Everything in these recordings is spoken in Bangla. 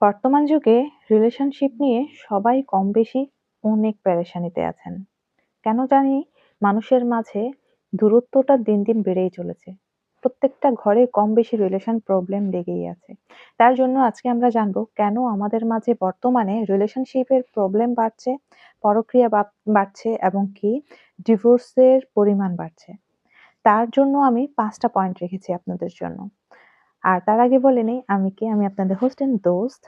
বর্তমান যুগে রিলেশনশিপ নিয়ে সবাই কম বেশি অনেক পেরেশানিতে আছেন। কেন জানি মানুষের মাঝে দূরত্বটা দিন দিন বেড়েই চলেছে। প্রত্যেকটা ঘরে কম বেশি রিলেশন প্রবলেম লেগেই আছে। তার জন্য আজকে আমরা জানবো কেন আমাদের মাঝে বর্তমানে রিলেশনশিপের প্রবলেম বাড়ছে, পরক্রিয়া বাড়ছে এবং কি ডিভোর্সের পরিমাণ বাড়ছে। তার জন্য আমি ৫টা পয়েন্ট রেখেছি আপনাদের জন্য। আর তার আগে বলে নেই আমি কে? আমি আপনাদের হোস্ট এন্ড দোস্ত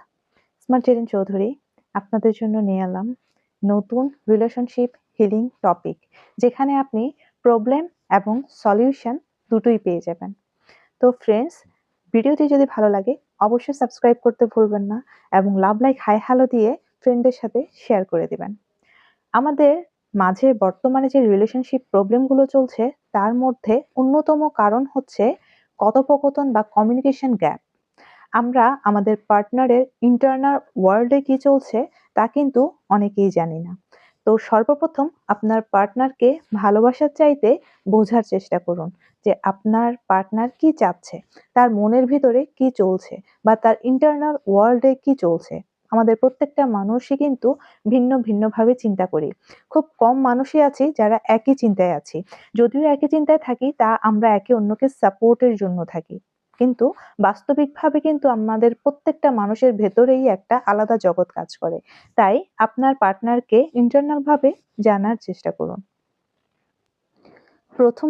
স্মার্ট জেরিন চৌধুরী। আপনাদের জন্য নিয়ে এলাম নতুন রিলেশনশিপ হিলিং টপিক, যেখানে আপনি প্রবলেম এবং সলিউশন দুটোই পেয়ে যাবেন। তো ফ্রেন্ডস, ভিডিওটি যদি ভালো লাগে অবশ্যই সাবস্ক্রাইব করতে ভুলবেন না এবং লাভ লাইক হাই হ্যালো দিয়ে ফ্রেন্ডদের সাথে শেয়ার করে দিবেন। আমাদের মাঝে বর্তমানে যে রিলেশনশিপ প্রবলেমগুলো চলছে তার মধ্যে অন্যতম কারণ হচ্ছে কথোপকথন বা কমিউনিকেশন গ্যাপ। আমরা আমাদের পার্টনারের ইন্টারনাল ওয়ার্ল্ডে কি চলছে তা কিন্তু অনেকেই জানি না। তো সর্বপ্রথম আপনার পার্টনারকে ভালোবাসার চাইতে বোঝার চেষ্টা করুন যে আপনার পার্টনার কি চাচ্ছে, তার মনের ভিতরে কি চলছে বা তার ইন্টারনাল ওয়ার্ল্ডে কি চলছে। আমাদের প্রত্যেকটা মানুষই কিন্তু ভিন্ন ভিন্নভাবে চিন্তা করি। খুব কম মানুষই আছি যারা একই চিন্তায় আছি। যদিও একই চিন্তায় থাকি তা আমরা একে অন্যকে সাপোর্টের জন্য থাকি। কিন্তু বাস্তবিকভাবে কিন্তু আমাদের প্রত্যেকটা মানুষের ভেতরেই একটা আলাদা জগৎ কাজ করে। তাই আপনার পার্টনারকে ইন্টারনাল ভাবে জানার চেষ্টা করুন।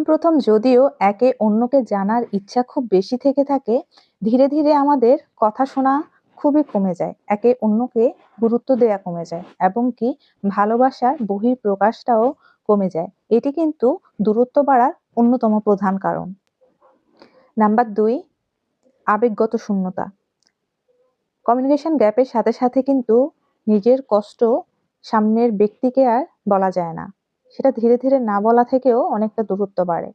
প্রথম যদিও একে অন্যকে জানার ইচ্ছা খুব বেশি থেকে থাকে, ধীরে ধীরে আমাদের কথা শোনা খুবই কমে যায়। একে অন্যকে গুরুত্ব দেয়া কমে যায় এবং কি ভালোবাসার বহিঃপ্রকাশটাও কমে যায়। এটি কিন্তু দূরত্ব বাড়ার অন্যতম প্রধান কারণ। নাম্বার ২, আবেগগত শূন্যতা। কমিউনিকেশন গ্যাপের সাথে সাথে কিন্তু নিজের কষ্ট সামনের ব্যক্তিকে আর বলা যায় না। সেটা ধীরে ধীরে না বলা থেকেও অনেকটা দূরত্ব বাড়ে।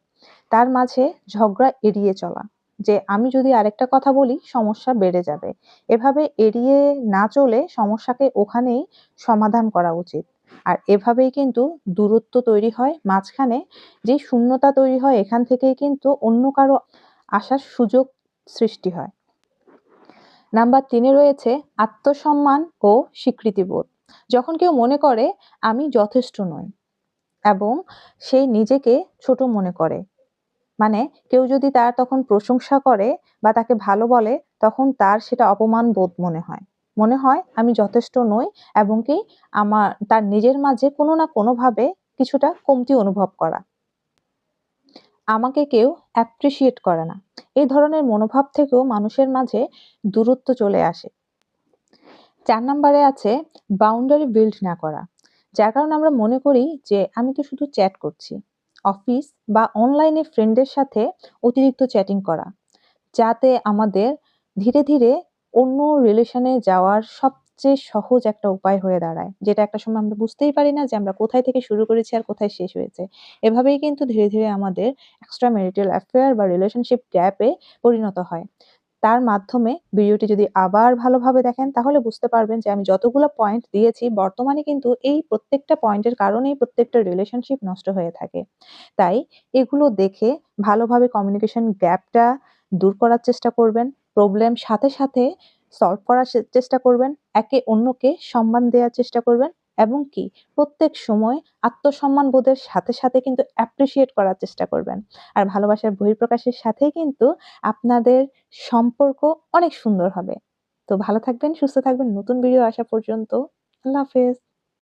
তার মাঝে ঝগড়া এড়িয়ে চলা, যে আমি যদি আরেকটা কথা বলি সমস্যা বেড়ে যাবে। এভাবে এড়িয়ে না চলে সমস্যাকে ওখানেই সমাধান করা উচিত। আর এভাবেই কিন্তু দূরত্ব তৈরি হয়। মাঝখানে যে শূন্যতা তৈরি হয় এখান থেকেই কিন্তু অন্য কারো আসার সুযোগ সৃষ্টি হয়। নাম্বার ৩ এ রয়েছে আত্মসম্মান ও স্বীকৃতিবোধ। যখন কেউ মনে করে আমি যথেষ্ট নই এবং সে নিজেকে ছোট মনে করে, মানে কেউ যদি তার তখন প্রশংসা করে বা তাকে ভালো বলে তখন তার সেটা অপমান বোধ মনে হয়। মনে হয় আমি যথেষ্ট নই এবং কি তার নিজের মাঝে কোনো না কোনোভাবে কিছুটা কমতি অনুভব করা। আমাকে কেউ অ্যাপ্রিশিয়েট করে না। এই ধরনের মনোভাব থেকেও মানুষের মাঝে দূরত্ব চলে আসে। ৪ নাম্বারে আছে বাউন্ডারি বিল্ড না করা। যার কারণে আমরা মনে করি যে আমি তো শুধু চ্যাট করছি। অফিস বা অনলাইনে ফ্রেন্ডদের সাথে অতিরিক্ত চ্যাটিং করা, যাতে আমাদের ধীরে ধীরে অন্য রিলেশনে যাওয়ার সবচেয়ে সহজ একটা উপায় হয়ে দাঁড়ায়। যেটা একটা সময় আমরা বুঝতেই পারি না যে আমরা কোথায় থেকে শুরু করেছি আর কোথায় শেষ হয়েছে। এভাবেই কিন্তু ধীরে ধীরে আমাদের এক্সট্রা ম্যারিটাল অ্যাফেয়ার বা রিলেশনশিপ গ্যাপে পরিণত হয়। তার মাধ্যমে ভিডিওটি যদি আবার ভালোভাবে দেখেন তাহলে বুঝতে পারবেন যে আমি যতগুলো পয়েন্ট দিয়েছি বর্তমানে কিন্তু এই প্রত্যেকটা পয়েন্টের কারণেই প্রত্যেকটা রিলেশনশিপ নষ্ট হয়ে থাকে। তাই এগুলো দেখে ভালোভাবে কমিউনিকেশন গ্যাপটা দূর করার চেষ্টা করবেন। প্রবলেম সাথে সাথে সলভ করার চেষ্টা করবেন। একে অন্যকে সম্মান দেওয়ার চেষ্টা করবেন এবং কি প্রত্যেক সময় আত্মসম্মান বোধের সাথে সাথে কিন্তু অ্যাপ্রিশিয়েট করার চেষ্টা করবেন। আর ভালোবাসার বহিঃপ্রকাশের সাথেই কিন্তু আপনাদের সম্পর্ক অনেক সুন্দর হবে। তো ভালো থাকবেন, সুস্থ থাকবেন। নতুন ভিডিও আসা পর্যন্ত আল্লাহ হাফেজ।